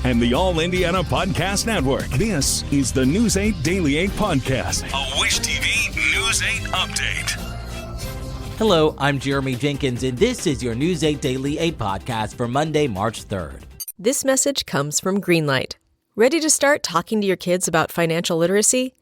and the All Indiana Podcast Network. This is the News 8 Daily 8 Podcast, a Wish TV News 8 update. Hello, I'm Jeremy Jenkins, and this is your News 8 Daily 8 Podcast for Monday, March 3rd. This message comes from Greenlight. Ready to start talking to your kids about financial literacy?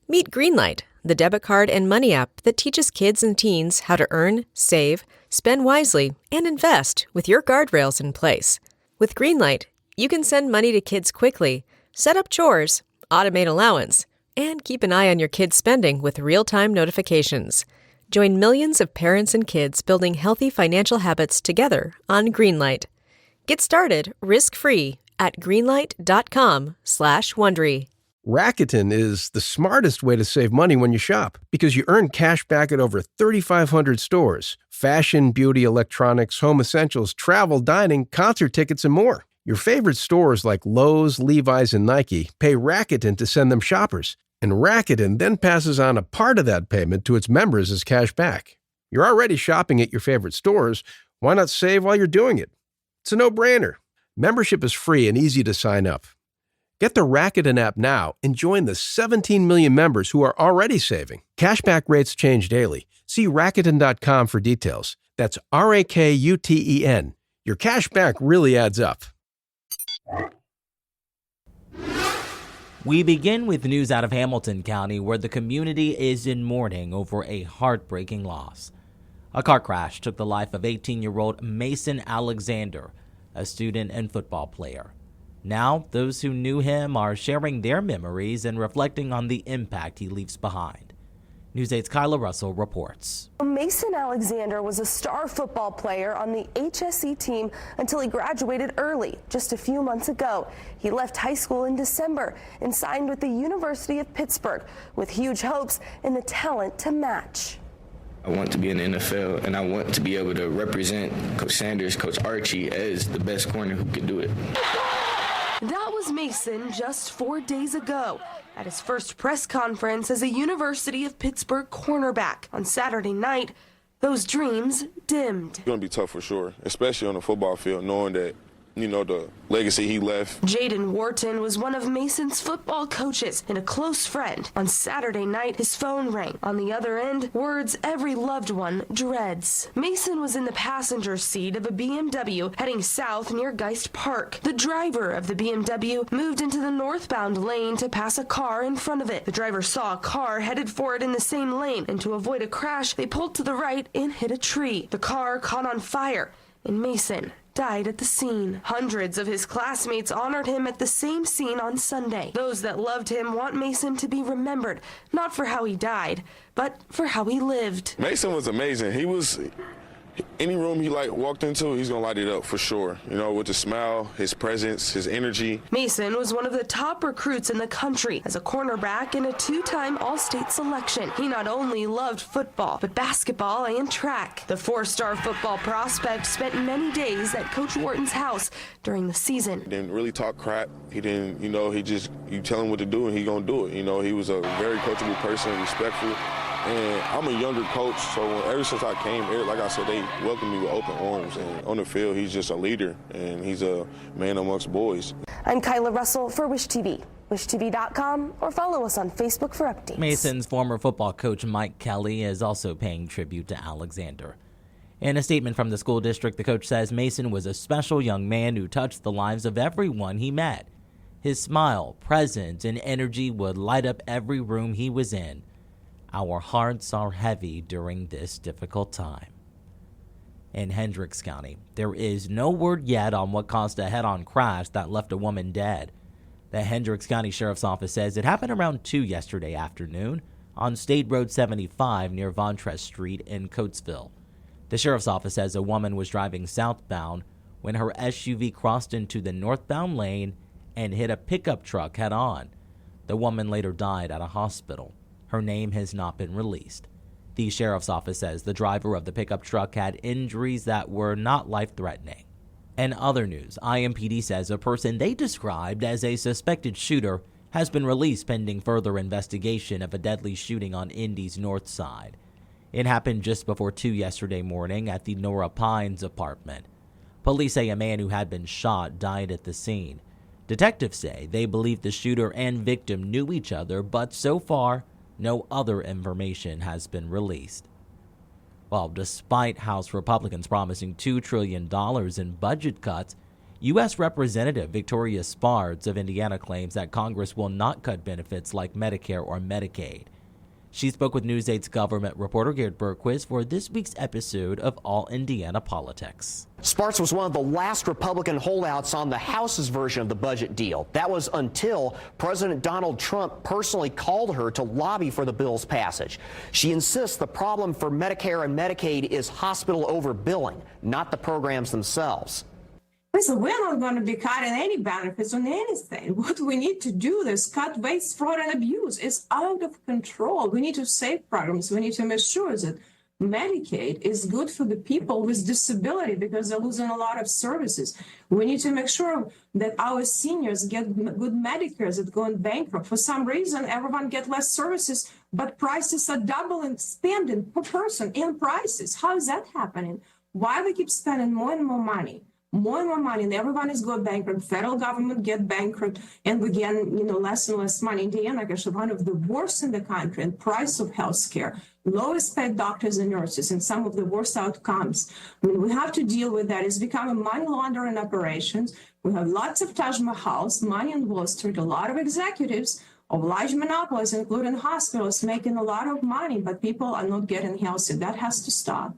Meet Greenlight, the debit card and money app that teaches kids and teens how to earn, save, spend wisely, and invest with your guardrails in place. With Greenlight, you can send money to kids quickly, set up chores, automate allowance, and keep an eye on your kids' spending with real-time notifications. Join millions of parents and kids building healthy financial habits together on Greenlight. Get started risk-free at greenlight.com/Wondery. Rakuten is the smartest way to save money when you shop because you earn cash back at over 3,500 stores. Fashion, beauty, electronics, home essentials, travel, dining, concert tickets, and more. Your favorite stores like Lowe's, Levi's, and Nike pay Rakuten to send them shoppers. And Rakuten then passes on a part of that payment to its members as cash back. You're already shopping at your favorite stores. Why not save while you're doing it? It's a no-brainer. Membership is free and easy to sign up. Get the Rakuten app now and join the 17 million members who are already saving. Cashback rates change daily. See Rakuten.com for details. That's Rakuten. Your cashback really adds up. We begin with news out of Hamilton County, where the community is in mourning over a heartbreaking loss. A car crash took the life of 18-year-old Mason Alexander, a student and football player. Now, those who knew him are sharing their memories and reflecting on the impact he leaves behind. News 8's Kyla Russell reports. Mason Alexander was a star football player on the HSC team until he graduated early, just a few months ago. He left high school in December and signed with the University of Pittsburgh with huge hopes and the talent to match. I want to be in the NFL, and I want to be able to represent Coach Sanders, Coach Archie as the best corner who could do it. That was Mason just 4 days ago at his first press conference as a University of Pittsburgh cornerback. On Saturday night, those dreams dimmed. It's going to be tough for sure, especially on the football field, knowing that, the legacy he left. Jaden Wharton was one of Mason's football coaches and a close friend. On Saturday night, his phone rang. On the other end, words every loved one dreads. Mason was in the passenger seat of a BMW heading south near Geist Park. The driver of the BMW moved into the northbound lane to pass a car in front of it. The driver saw a car headed for it in the same lane, and to avoid a crash, they pulled to the right and hit a tree. The car caught on fire, and Mason died at the scene. Hundreds of his classmates honored him at the same scene on Sunday. Those that loved him want Mason to be remembered, not for how he died, but for how he lived. Mason was amazing. He was, any room he walked into, he's going to light it up for sure. With his smile, his presence, his energy. Mason was one of the top recruits in the country as a cornerback and a two-time All-State selection. He not only loved football, but basketball and track. The four-star football prospect spent many days at Coach Wharton's house during the season. He didn't really talk crap. He didn't, you tell him what to do and he going to do it. He was a very coachable person, respectful. And I'm a younger coach, so ever since I came here, like I said, they welcomed me with open arms. And on the field, he's just a leader, and he's a man amongst boys. I'm Kyla Russell for Wish TV. WishTV.com, or follow us on Facebook for updates. Mason's former football coach Mike Kelly is also paying tribute to Alexander. In a statement from the school district, the coach says Mason was a special young man who touched the lives of everyone he met. His smile, presence, and energy would light up every room he was in. Our hearts are heavy during this difficult time. In Hendricks County, there is no word yet on what caused a head-on crash that left a woman dead. The Hendricks County Sheriff's Office says it happened around 2 yesterday afternoon on State Road 75 near Vontress Street in Coatesville. The Sheriff's Office says a woman was driving southbound when her SUV crossed into the northbound lane and hit a pickup truck head-on. The woman later died at a hospital. Her name has not been released. The Sheriff's Office says the driver of the pickup truck had injuries that were not life-threatening. In other news, IMPD says a person they described as a suspected shooter has been released pending further investigation of a deadly shooting on Indy's north side. It happened just before 2 yesterday morning at the Nora Pines apartment. Police say a man who had been shot died at the scene. Detectives say they believe the shooter and victim knew each other, but so far, no other information has been released. Well, despite House Republicans promising $2 trillion in budget cuts, U.S. Representative Victoria Spartz of Indiana claims that Congress will not cut benefits like Medicare or Medicaid. She spoke with News 8's government reporter Garrett Bergquist for this week's episode of All Indiana Politics. Spartz was one of the last Republican holdouts on the House's version of the budget deal. That was until President Donald Trump personally called her to lobby for the bill's passage. She insists the problem for Medicare and Medicaid is hospital overbilling, not the programs themselves. Listen, we're not going to be cutting any benefits on anything. What we need to do is cut waste, fraud, and abuse. It's out of control. We need to save programs. We need to make sure that Medicaid is good for the people with disability because they're losing a lot of services. We need to make sure that our seniors get good Medicare that going bankrupt. For some reason, everyone get less services, but prices are doubling, spending per person in prices. How is that happening? Why we keep spending more and more money? More and more money, and everyone is going bankrupt. Federal government get bankrupt, and we get less and less money. Indiana is one of the worst in the country in price of health care, lowest paid doctors and nurses, and some of the worst outcomes. I mean, we have to deal with that. It's becoming money laundering operations. We have lots of Taj Mahals, money in Wall Street, a lot of executives of large monopolies, including hospitals, making a lot of money, but people are not getting healthy. That has to stop.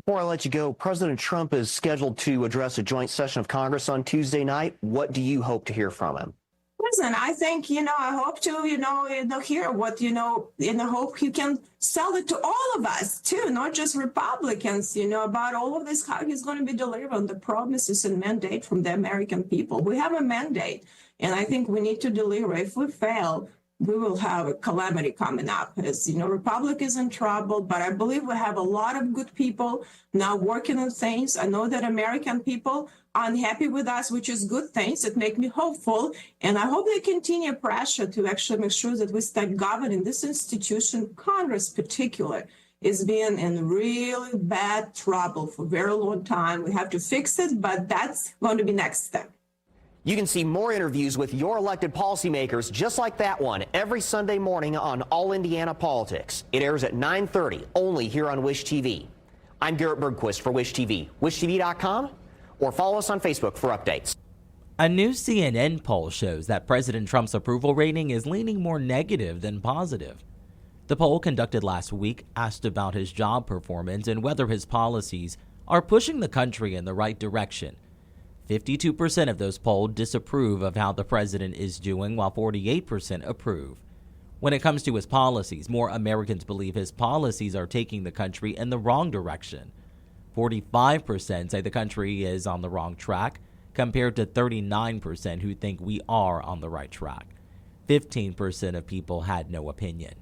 Before I let you go, President Trump is scheduled to address a joint session of Congress on Tuesday night. What do you hope to hear from him? Listen, I think, I hope to, hear what, and I hope he can sell it to all of us, too, not just Republicans, about all of this, how he's going to be delivering the promises and mandate from the American people. We have a mandate, and I think we need to deliver. If we fail, we will have a calamity coming up. As Republic is in trouble, but I believe we have a lot of good people now working on things. I know that American people are unhappy with us, which is good things. It makes me hopeful. And I hope they continue pressure to actually make sure that we start governing this institution. Congress particular is being in really bad trouble for a very long time. We have to fix it, but that's going to be next step. You can see more interviews with your elected policymakers just like that one every Sunday morning on All Indiana Politics. It airs at 9:30 only here on Wish TV. I'm Garrett Bergquist for Wish TV, wishtv.com, or follow us on Facebook for updates. A new CNN poll shows that President Trump's approval rating is leaning more negative than positive. The poll conducted last week asked about his job performance and whether his policies are pushing the country in the right direction. 52% of those polled disapprove of how the president is doing, while 48% approve. When it comes to his policies, more Americans believe his policies are taking the country in the wrong direction. 45% say the country is on the wrong track, compared to 39% who think we are on the right track. 15% of people had no opinion.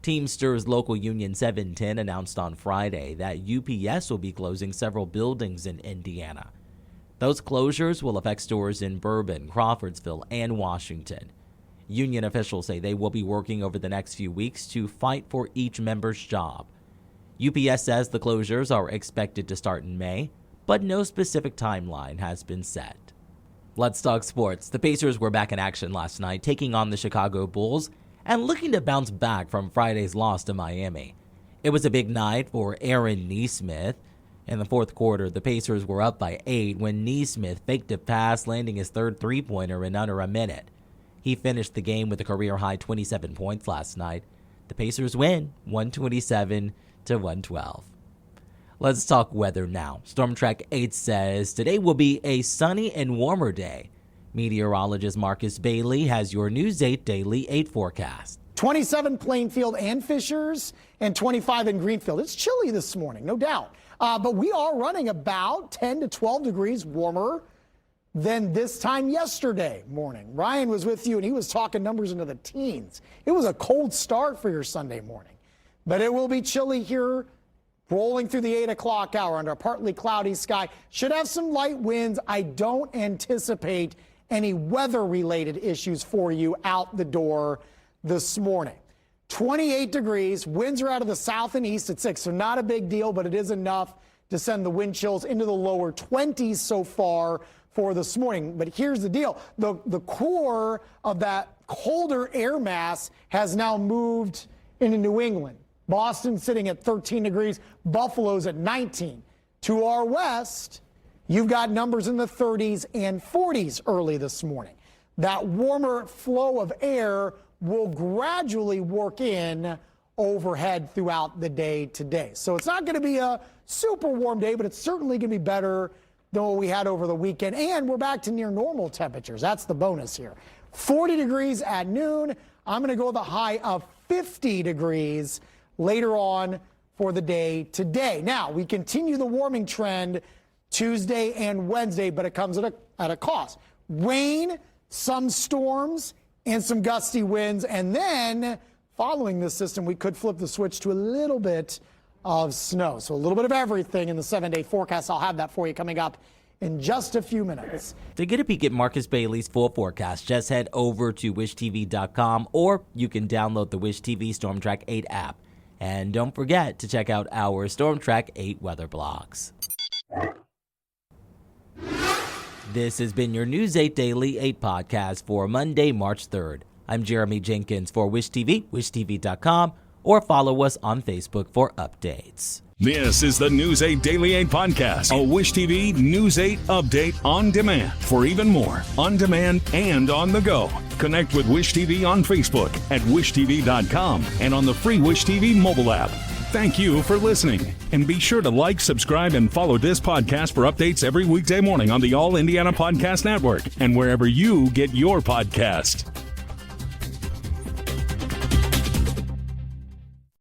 Teamsters Local Union 710 announced on Friday that UPS will be closing several buildings in Indiana. Those closures will affect stores in Bourbon, Crawfordsville, and Washington. Union officials say they will be working over the next few weeks to fight for each member's job. UPS says the closures are expected to start in May, but no specific timeline has been set. Let's talk sports. The Pacers were back in action last night, taking on the Chicago Bulls and looking to bounce back from Friday's loss to Miami. It was a big night for Aaron Nesmith. In the fourth quarter, the Pacers were up by 8 when Nesmith faked a pass, landing his third three-pointer in under a minute. He finished the game with a career-high 27 points last night. The Pacers win 127-112. Let's talk weather now. Storm Track 8 says today will be a sunny and warmer day. Meteorologist Marcus Bailey has your News 8 Daily 8 forecast. 27 Plainfield and Fishers and 25 in Greenfield. It's chilly this morning, no doubt. But we are running about 10 to 12 degrees warmer than this time yesterday morning. Ryan was with you, and he was talking numbers into the teens. It was a cold start for your Sunday morning. But it will be chilly here, rolling through the 8 o'clock hour under a partly cloudy sky. Should have some light winds. I don't anticipate any weather-related issues for you out the door this morning. 28 degrees, winds are out of the south and east at 6, so not a big deal, but it is enough to send the wind chills into the lower 20s so far for this morning. But here's the deal. The core of that colder air mass has now moved into New England. Boston sitting at 13 degrees. Buffalo's at 19. To our west, you've got numbers in the 30s and 40s early this morning. That warmer flow of air will gradually work in overhead throughout the day today. So it's not going to be a super warm day, but it's certainly going to be better than what we had over the weekend. And we're back to near normal temperatures. That's the bonus here. 40 degrees at noon. I'm going to go with a high of 50 degrees later on for the day today. Now, we continue the warming trend Tuesday and Wednesday, but it comes at a cost. Rain, some storms, and some gusty winds. And then, following this system, we could flip the switch to a little bit of snow. So a little bit of everything in the 7-day forecast. I'll have that for you coming up in just a few minutes. To get a peek at Marcus Bailey's full forecast, just head over to wishtv.com, or you can download the Wish TV Storm Track 8 app. And don't forget to check out our Storm Track 8 weather blogs. This has been your News 8 Daily 8 podcast for Monday, March 3rd. I'm Jeremy Jenkins for Wish TV, wishtv.com, or follow us on Facebook for updates. This is the News 8 Daily 8 podcast, a Wish TV News 8 update on demand. For even more, on demand and on the go, connect with Wish TV on Facebook at wishtv.com and on the free Wish TV mobile app. Thank you for listening, and be sure to like, subscribe, and follow this podcast for updates every weekday morning on the All Indiana Podcast Network and wherever you get your podcast.